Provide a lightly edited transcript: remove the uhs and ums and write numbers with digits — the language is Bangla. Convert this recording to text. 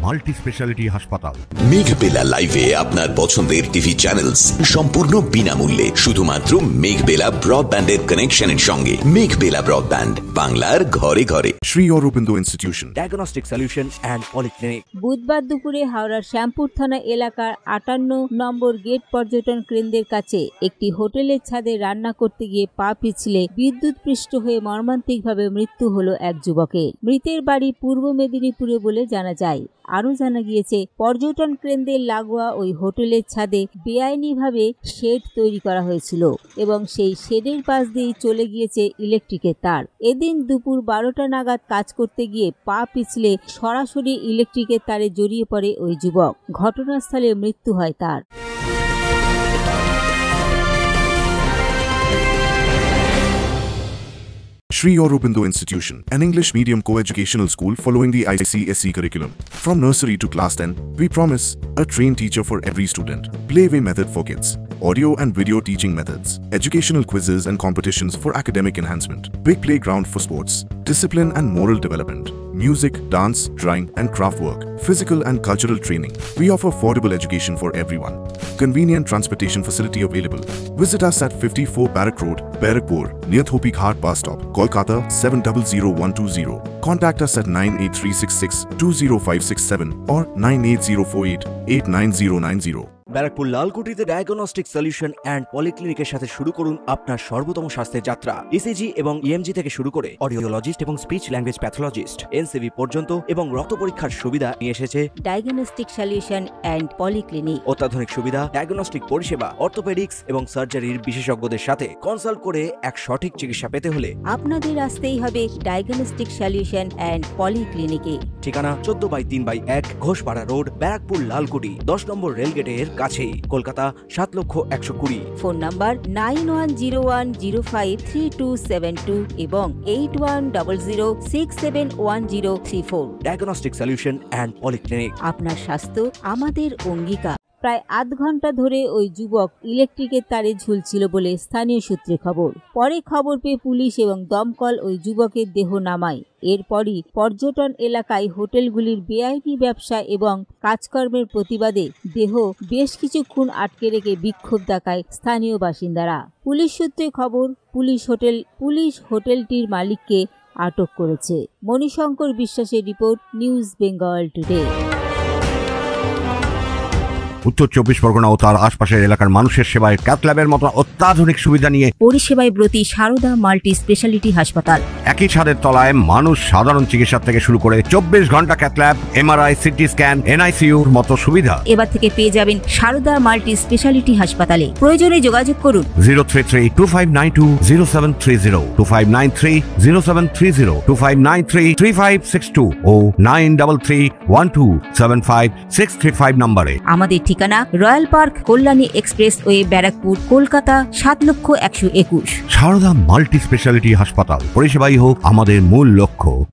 মাল্টি স্পেশালিটি হাসপাতাল। মেঘবেলা লাইভে আপনার পছন্দের টিভি চ্যানেলস সম্পূর্ণ বিনামূল্যে শুধুমাত্র মেঘবেলা ব্রডব্যান্ডের কানেকশনের সঙ্গে। মেঘবেলা ব্রডব্যান্ড, বাংলার ঘরে ঘরে। Sri Aurobindo Institution, diagnostic solution and polyclinic. বুধবার দুপুরে হাওড়ার শ্যামপুর থানা এলাকার 58 নম্বর গেট পর্যটন কেন্দ্রের কাছে একটি হোটেলের ছাদে রান্না করতে গিয়ে পা পিছলে বিদ্যুৎপৃষ্ট হয়ে মর্মান্তিকভাবে মৃত্যু হলো এক যুবকের। মৃতের বাড়ি পূর্ব মেদিনীপুরে বলে জানা যায়। আরও জানা গিয়েছে, পর্যটন কেন্দ্রের লাগোয়া ওই হোটেলের ছাদে বেআইনিভাবে শেড তৈরি করা হয়েছিল এবং সেই শেডের পাশ দিয়েই চলে গিয়েছে ইলেকট্রিকের তার। এদিন দুপুর 12টা নাগাদ কাজ করতে গিয়ে পা পিছলে সরাসরি ইলেকট্রিকের তারে জড়িয়ে পড়ে ওই যুবক। ঘটনাস্থলে মৃত্যু হয় তার। Sri Aurobindo Institution, an English medium co-educational school following the ICSE curriculum. From nursery to class 10, we promise a trained teacher for every student, playway method for kids, audio and video teaching methods, educational quizzes and competitions for academic enhancement, big playground for sports, discipline and moral development, music, dance, drawing and craft work, physical and cultural training. We offer affordable education for everyone. Convenient transportation facility available. Visit us at 54 Barrack Road, Barrackpur, near Thopi Ghat bus stop, Kolkata 700120. Contact us at 98366 20567 or 98048 89090. Barrackpore লালকুটিতে ডায়াগনস্টিক সলিউশন অ্যান্ড পলিক্লিনিকের সাথে শুরু করুন আপনার সর্বোত্তম স্বাস্থ্যের যাত্রা। ইসিজি এবং ইএমজি থেকে শুরু করে অডিওলজিস্ট এবং স্পিচ ল্যাঙ্গুয়েজ প্যাথোলজিস্ট, এনসিভি পর্যন্ত এবং রক্ত পরীক্ষার সুবিধা নিয়ে এসেছে ডায়াগনস্টিক সলিউশন অ্যান্ড পলিক্লিনিক। অত্যাধুনিক সুবিধা, ডায়াগনস্টিক পরিষেবা, অর্থোপেডিক্স এবং সার্জারির বিশেষজ্ঞদের সাথে কনসাল্ট করে এক সঠিক চিকিৎসা পেতে হলে আপনাদের আসতেই হবে ডায়াগনস্টিক সলিউশন অ্যান্ড পলিক্লিনিকে। ঠিকানা 14/3/1 ঘোষপাড়া রোড, ব্যারাকপুর লালকুটি, 10 নম্বর রেলগেটের কাছেই, কলকাতা 7,120,000। ফোন নাম্বার 9101053272 এবং 8100671034। Diagnostic solution and polyclinic. আপনার স্বাস্থ্য আমাদের অঙ্গীকার। প্রায় আধ ঘন্টা ধরে ওই যুবক ইলেকট্রিকের তারে ঝুলছিল বলে স্থানীয় সূত্রে খবর। পরে খবর পেয়ে পুলিশ এবং দমকল ওই যুবকের দেহ নামায়। এরপরই পর্যটন এলাকায় হোটেলগুলির বেআইনি ব্যবসা এবং কাজকর্মের প্রতিবাদে দেহ বেশ কিছুক্ষণ আটকে রেখে বিক্ষোভ দেখায় স্থানীয় বাসিন্দারা। পুলিশ সূত্রে খবর, পুলিশ হোটেলটির মালিককে আটক করেছে। মণিশঙ্কর বিশ্বাসের রিপোর্ট, নিউজ বেঙ্গল টুডে। উত্তর 24 পরগনা ও তার আশপাশের এলাকার মানুষের সেবায় ক্যাথ ল্যাবের মতো অত্যাধুনিক সুবিধা নিয়ে পরিষেবায় ব্রতী সারদা মাল্টি স্পেশালিটি হাসপাতাল। একই ছাদের তলায় মানুষ সাধারণ চিকিৎসা থেকে শুরু করে 24 ঘন্টা cath lab, MRI, CT scan, এনআইসিইউর মতো সুবিধা এবার থেকে পেয়ে যাবেন সারদা মাল্টি স্পেশালিটি হাসপাতালে। প্রয়োজনে যোগাযোগ করুন 033-2592-0730, 2593-0730, 2593-3562 ও 9331275635 নম্বরে। আমাদের ঠিকানা Royal Park, Kalyani expressway, Barrackpore, Kolkata 7,121,000। Sarada multi speciality হাসপাতাল, পরিষেবাই হোক আমাদের মূল লক্ষ্য।